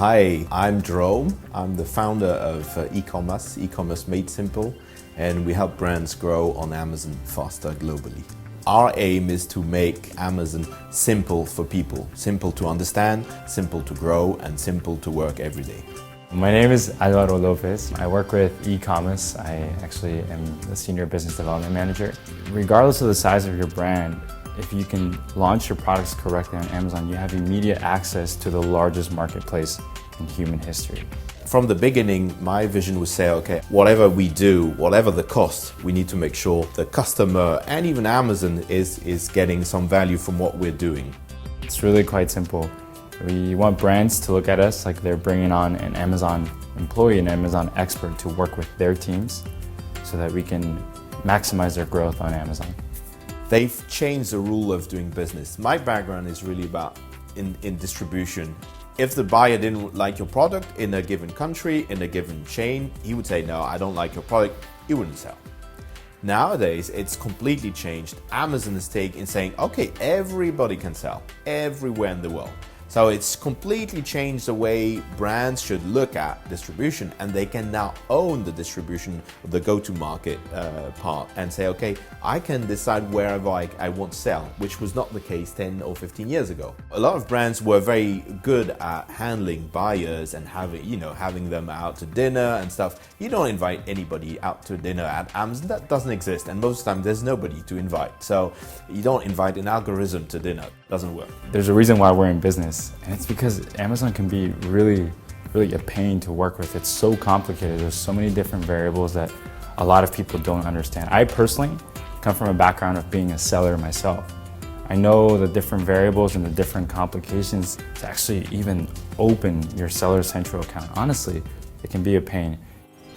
Hi, I'm Jerome. I'm the founder of e-Comas, e-Commerce Made Simple, and we help brands grow on Amazon faster globally. Our aim is to make Amazon simple for people, simple to understand, simple to grow, and simple to work every day. My name is Alvaro Lopez. I work with e-Comas. I actually am the Senior Business Development Manager. Regardless of the size of your brand, if you can launch your products correctly on Amazon, you have immediate access to the largest marketplace in human history. From the beginning, my vision was say, okay, whatever we do, whatever the cost, we need to make sure the customer and even Amazon is getting some value from what we're doing. It's really quite simple. We want brands to look at us like they're bringing on an Amazon employee, an Amazon expert to work with their teams so that we can maximize their growth on Amazon. They've changed the rule of doing business. My background is really about in distribution. If the buyer didn't like your product in a given country, in a given chain, he would say, no, I don't like your product, he wouldn't sell. Nowadays, it's completely changed. Amazon is saying, okay, everybody can sell everywhere in the world. So it's completely changed the way brands should look at distribution, and they can now own the distribution of the go-to-market part and say, okay, I can decide wherever I want to sell, which was not the case 10 or 15 years ago. A lot of brands were very good at handling buyers and having them out to dinner and stuff. You don't invite anybody out to dinner at Amazon. That doesn't exist, and most of the time there's nobody to invite. So you don't invite an algorithm to dinner. It doesn't work. There's a reason why we're in business. And it's because Amazon can be really a pain to work with. It's so complicated. There's so many different variables that a lot of people don't understand. I personally come from a background of being a seller myself. I know the different variables and the different complications to actually even open your Seller Central account. Honestly, it can be a pain.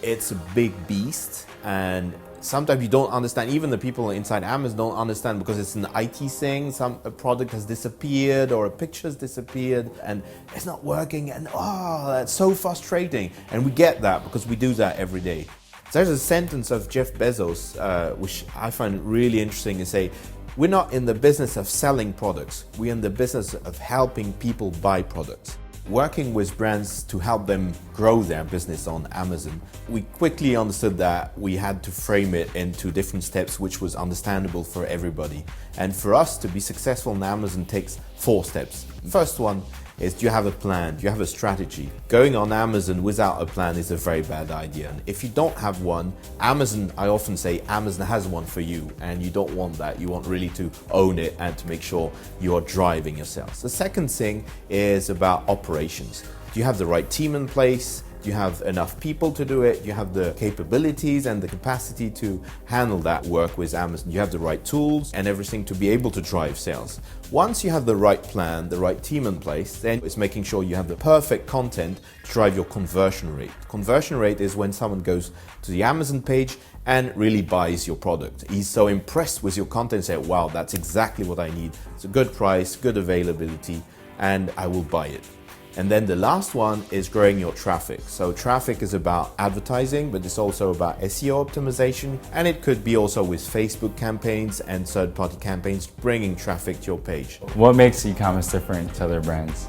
It's a big beast, and sometimes you don't understand. Even the people inside Amazon don't understand because it's an IT thing. A product has disappeared or a picture has disappeared and it's not working, and that's so frustrating. And we get that because we do that every day. There's a sentence of Jeff Bezos which I find really interesting and say, we're not in the business of selling products. We're in the business of helping people buy products. Working with brands to help them grow their business on Amazon, we quickly understood that we had to frame it into different steps which was understandable for everybody. And for us to be successful on Amazon takes 4 steps. First one is, do you have a plan? Do you have a strategy? Going on Amazon without a plan is a very bad idea. And if you don't have one, I often say Amazon has one for you, and you don't want that. You want really to own it and to make sure you are driving your sales. The second thing is about operations. Do you have the right team in place? Do you have enough people to do it? Do you have the capabilities and the capacity to handle that work with Amazon? Do you have the right tools and everything to be able to drive sales? Once you have the right plan, the right team in place, then it's making sure you have the perfect content to drive your conversion rate. Conversion rate is when someone goes to the Amazon page and really buys your product. He's so impressed with your content, say, wow, that's exactly what I need. It's a good price, good availability, and I will buy it. And then the last one is growing your traffic. So traffic is about advertising, but it's also about SEO optimization. And it could be also with Facebook campaigns and third-party campaigns, bringing traffic to your page. What makes e-commerce different to other brands?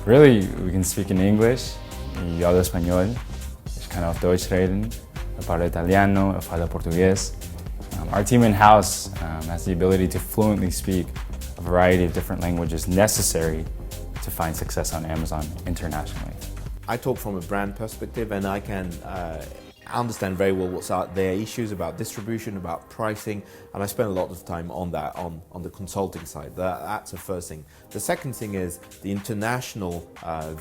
Really, we can speak in English. Yo hablo español. Ich kann auf Deutsch reden. Ich parlo italiano. Ich falo portugués. Our team in-house has the ability to fluently speak a variety of different languages necessary to find success on Amazon internationally. I talk from a brand perspective, and I can understand very well what's out there, issues about distribution, about pricing, and I spend a lot of time on that, on the consulting side. That's the first thing. The second thing is the international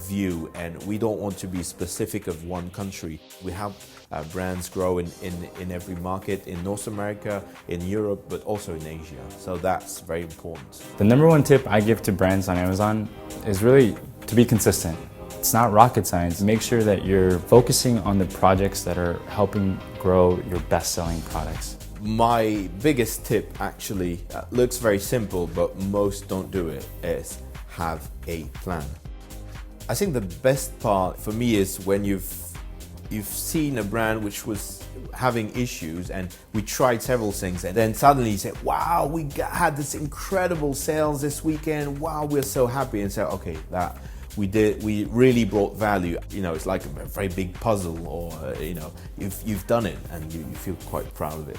view, and we don't want to be specific of one country. We help brands grow in every market, in North America, in Europe, but also in Asia. So that's very important. The number one tip I give to brands on Amazon is really to be consistent. It's not rocket science. Make sure that you're focusing on the projects that are helping grow your best-selling products. My biggest tip actually looks very simple, but most don't do it, is have a plan. I think the best part for me is when you've seen a brand which was having issues and we tried several things, and then suddenly you say, wow, we had this incredible sales this weekend, wow, we're so happy, and say, okay, that we really brought value. You know, it's like a very big puzzle, or you know, you've done it and you feel quite proud of it.